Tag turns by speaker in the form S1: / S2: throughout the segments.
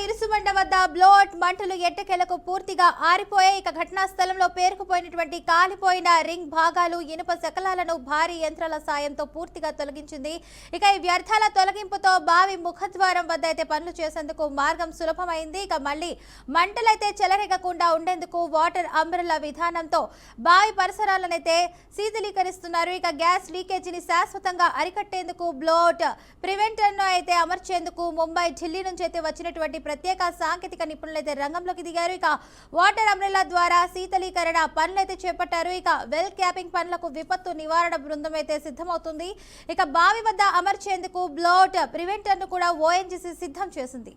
S1: ఇరుసుమండ వద్ద బ్లోట్ మంటలు ఎట్టకేలకు పూర్తిగా ఆరిపోయాయి. ఇక ఘటనా స్థలంలో పేరుకుపోయినటువంటి కాలిపోయిన రింగ్ భాగాలు ఇనుప శకలాలను భారీ యంత్రాల సాయంతో పూర్తిగా తొలగించింది. ఇక ఈ వ్యర్థాల తొలగింపుతో బావి ముఖద్వారం వద్ద అయితే పనులు చేసేందుకు మార్గం సులభమైంది. ఇక మళ్లీ మంటలైతే చెలరేగకుండా ఉండేందుకు వాటర్ అంబ్రెల్లా విధానంతో బావి పరిసరాలనైతే శీతలీకరిస్తున్నారు. ఇక గ్యాస్ లీకేజీని శాశ్వతంగా అరికట్టేందుకు బ్లోట్ ప్రివెంటర్ను అయితే అమర్చేందుకు ముంబై, ఢిల్లీ నుంచి అయితే వచ్చినటువంటి ప్రత్యేక సాంకేతిక నిపుణులైతే రంగంలోకి దిగారు. ఇక వాటర్ అంబ్రెల్లా ద్వారా శీతలీకరణ పనులైతే చేపట్టారు. ఇక వెల్ క్యాపింగ్ పనులకు విపత్తు నివారణ బృందం అయితే సిద్ధమవుతుంది. ఇక బావి వద్ద అమర్చేందుకు బ్లోట్ ప్రివెంటర్ను కూడా ఓఎన్జీసీ సిద్ధం చేసింది.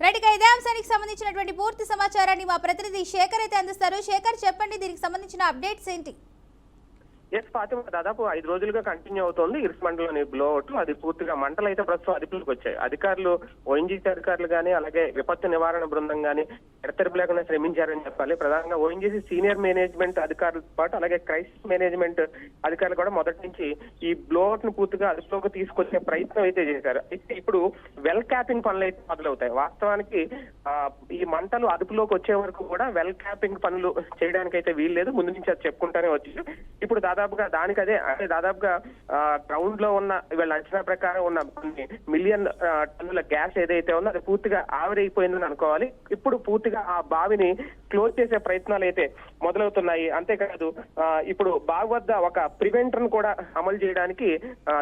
S1: రైట్గా ఇదే అంశానికి సంబంధించినటువంటి పూర్తి సమాచారాన్ని మా ప్రతినిధి శేఖర్ అయితే అందిస్తారు. శేఖర్, చెప్పండి, దీనికి సంబంధించిన అప్డేట్స్ ఏంటి?
S2: ఎస్ ఫాతిమా, దాదాపు 5 రోజులుగా కంటిన్యూ అవుతోంది ఇరుసుమండలోని బ్లోఅవుట్. అది పూర్తిగా మంటలు అయితే ప్రస్తుతం అదుపులోకి వచ్చాయి. అధికారులు, ఓఎన్జీసీ అధికారులు కానీ, అలాగే విపత్తు నివారణ బృందం కానీ ఎడతెరిపి లేకుండా శ్రమించారని చెప్పాలి. ప్రధానంగా ఓఎన్జీసీ సీనియర్ మేనేజ్మెంట్ అధికారులతో పాటు అలాగే క్రైసిస్ మేనేజ్మెంట్ అధికారులు కూడా మొదటి నుంచి ఈ బ్లోఅవుట్ ను పూర్తిగా అదుపులోకి తీసుకొచ్చే ప్రయత్నం అయితే చేశారు. అయితే ఇప్పుడు వెల్ క్యాపింగ్ పనులు అయితే మొదలవుతాయి. వాస్తవానికి ఈ మంటలు అదుపులోకి వచ్చే వరకు కూడా వెల్ క్యాపింగ్ పనులు చేయడానికి అయితే వీల్లేదు. ముందు నుంచి అది చెప్పుకుంటానే వచ్చి ఇప్పుడు దాదాపుగా దానికదే అంటే దాదాపుగా గ్రౌండ్ లో ఉన్న వీళ్ళ అంచనా ప్రకారం ఉన్న కొన్ని మిలియన్ టన్నుల గ్యాస్ ఏదైతే ఉందో అది పూర్తిగా ఆవిరైపోయిందని అనుకోవాలి. ఇప్పుడు పూర్తిగా ఆ బావిని క్లోజ్ చేసే ప్రయత్నాలు అయితే మొదలవుతున్నాయి. అంతేకాదు ఇప్పుడు బావి వద్ద ఒక ప్రివెంటర్ ను కూడా అమలు చేయడానికి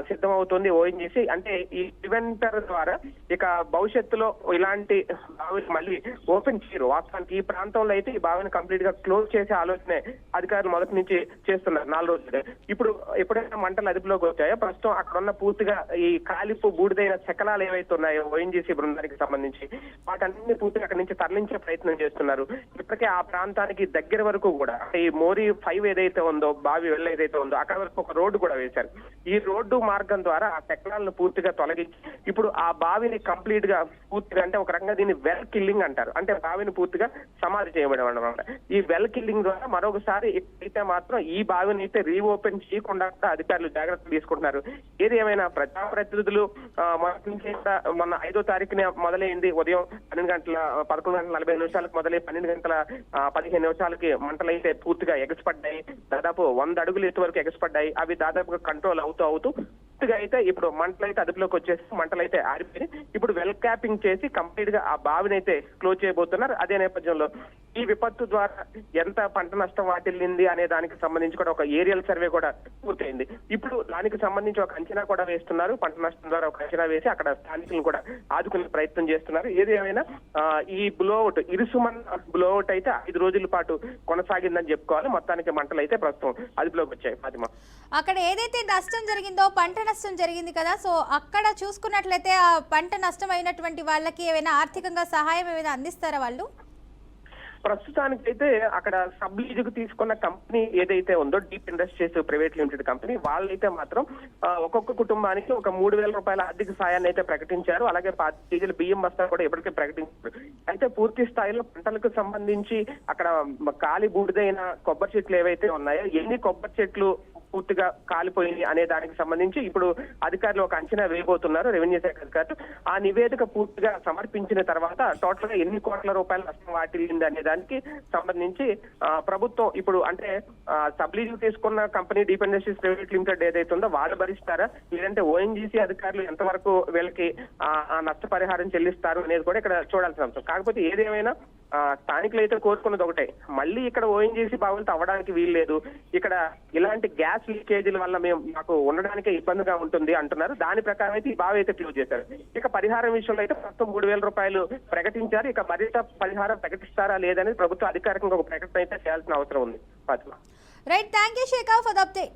S2: సిద్ధమవుతుంది ఓఎన్జీసీ. అంటే ఈ ప్రివెంటర్ ద్వారా ఇక భవిష్యత్తులో ఇలాంటి బావిని మళ్ళీ ఓపెన్ చేయరు. వాస్తవానికి ఈ ప్రాంతంలో అయితే ఈ బావిని కంప్లీట్ గా క్లోజ్ చేసే ఆలోచనే అధికారులు మొదటి నుంచి చేస్తున్నారు 4 రోజులు. ఇప్పుడు ఎప్పుడైనా మంటలు అదుపులోకి వచ్చాయో ప్రస్తుతం అక్కడ ఉన్న పూర్తిగా ఈ కాలిపు బూడిదైన శకలాలు ఏవైతే ఉన్నాయో ఓఎన్జీసీ బృందానికి సంబంధించి వాటన్నింటినీ పూర్తిగా అక్కడి నుంచి తరలించే ప్రయత్నం చేస్తున్నారు. ఇప్పటికే ఆ ప్రాంతానికి దగ్గర వరకు కూడా ఈ మోరీ 5 ఏదైతే ఉందో బావి వెళ్ళ ఏదైతే ఉందో అక్కడ వరకు ఒక రోడ్డు కూడా వేశారు. ఈ రోడ్డు మార్గం ద్వారా ఆ శకలాలను పూర్తిగా తొలగించి ఇప్పుడు ఆ బావిని కంప్లీట్ గా పూర్తిగా అంటే ఒక రకంగా దీన్ని వెల్ కిల్లింగ్ అంటారు. అంటే బావిని పూర్తిగా సమాధి చేయబడి అనమాట. ఈ వెల్ కిల్లింగ్ ద్వారా మరొకసారి అయితే మాత్రం ఈ బావిని అయితే రీఓపెన్ చేయకుండా అధికారులు జాగ్రత్తలు తీసుకుంటున్నారు. ఏది ఏమైనా ప్రజాప్రతినిధులు మొన్న 5వ తారీఖున మొదలైంది. ఉదయం 11:40 మొదలై 12:15 మంటలైతే పూర్తిగా ఎగసిపడ్డాయి. దాదాపు 100 అడుగులు ఎత్తు వరకు ఎగసిపడ్డాయి. అవి దాదాపుగా కంట్రోల్ అవుతూ పూర్తిగా అయితే ఇప్పుడు మంటలైతే అదుపులోకి వచ్చేసి మంటలైతే ఆరిపోయి ఇప్పుడు వెల్ క్యాపింగ్ చేసి కంప్లీట్ గా ఆ బావిని అయితే క్లోజ్ చేయబోతున్నారు. అదే నేపథ్యంలో ఈ విపత్తు ద్వారా ఎంత పంట నష్టం వాటిల్లింది అనే దానికి సంబంధించి కూడా ఒక ఏరియల్ సర్వే కూడా పూర్తయింది. ఇప్పుడు దానికి సంబంధించి ఒక అంచనా కూడా వేస్తున్నారు. పంట నష్టం ద్వారా ఒక అంచనా వేసి అక్కడ స్థానికులను కూడా ఆదుకునే ప్రయత్నం చేస్తున్నారు. ఏది ఏమైనా ఈ బ్లోఅవుట్ ఇరుసుమన్ బ్లోఅవుట్ అయితే 5 రోజుల పాటు కొనసాగిందని చెప్పుకోవాలి. మొత్తానికి మంటలు అయితే ప్రస్తుతం అదుపులోకి వచ్చాయి. ఫాతిమా,
S1: అక్కడ ఏదైతే నష్టం జరిగిందో పంట నష్టం జరిగింది కదా, సో అక్కడ చూసుకున్నట్లయితే ఆ పంట నష్టం అయినటువంటి వాళ్ళకి ఏమైనా ఆర్థికంగా సహాయం ఏమైనా అందిస్తారా వాళ్ళు?
S2: ప్రస్తుతానికైతే అక్కడ సబ్ లీజుకు తీసుకున్న కంపెనీ ఏదైతే ఉందో deep industries private limited company వాళ్ళైతే మాత్రం ఒక్కొక్క కుటుంబానికి ఒక 3,000 రూపాయల ఆర్థిక సాయాన్ని అయితే ప్రకటించారు. అలాగే 10 కేజీల బియ్యం బస్తా కూడా ఇప్పటికే ప్రకటించారు. అయితే పూర్తి స్థాయిలో పంటలకు సంబంధించి అక్కడ కాలి బూడిదైన కొబ్బరి చెట్లు ఏవైతే ఉన్నాయో ఎన్ని కొబ్బరి చెట్లు పూర్తిగా కాలిపోయింది అనే దానికి సంబంధించి ఇప్పుడు అధికారులు ఒక అంచనా వేయబోతున్నారు. రెవెన్యూ శాఖ అధికారులు ఆ నివేదిక పూర్తిగా సమర్పించిన తర్వాత టోటల్ గా ఎన్ని కోట్ల రూపాయల నష్టం వాటిల్లింది అనే దానికి సంబంధించి ప్రభుత్వం ఇప్పుడు అంటే సబ్లీజు తీసుకున్న company deep industries private limited ఏదైతే ఉందో వాళ్ళు భరిస్తారా, లేదంటే ఓఎన్జీసీ అధికారులు ఎంతవరకు వీళ్ళకి ఆ నష్టపరిహారం చెల్లిస్తారు అనేది కూడా ఇక్కడ చూడాల్సిన అంశం. కాకపోతే ఏదేమైనా స్థానికులు అయితే కోరుకున్నది ఒకటే, మళ్ళీ ఇక్కడ ఓఎన్జీసీ బావులు తవ్వడానికి వీల్లేదు, ఇక్కడ ఇలాంటి గ్యాస్ లీకేజీల వల్ల మాకు ఉండడానికే ఇబ్బందిగా ఉంటుంది అంటున్నారు. దాని ప్రకారం అయితే ఈ బావి అయితే క్లోజ్ చేశారు. ఇక పరిహారం విషయంలో అయితే ప్రస్తుతం 3,000 రూపాయలు ప్రకటించారు. ఇక మరింత పరిహారం ప్రకటిస్తారా లేదని ప్రభుత్వం అధికారికంగా ఒక ప్రకటన అయితే చేయాల్సిన అవసరం ఉంది. Fatima,
S1: right, thank you Shekhar for the update.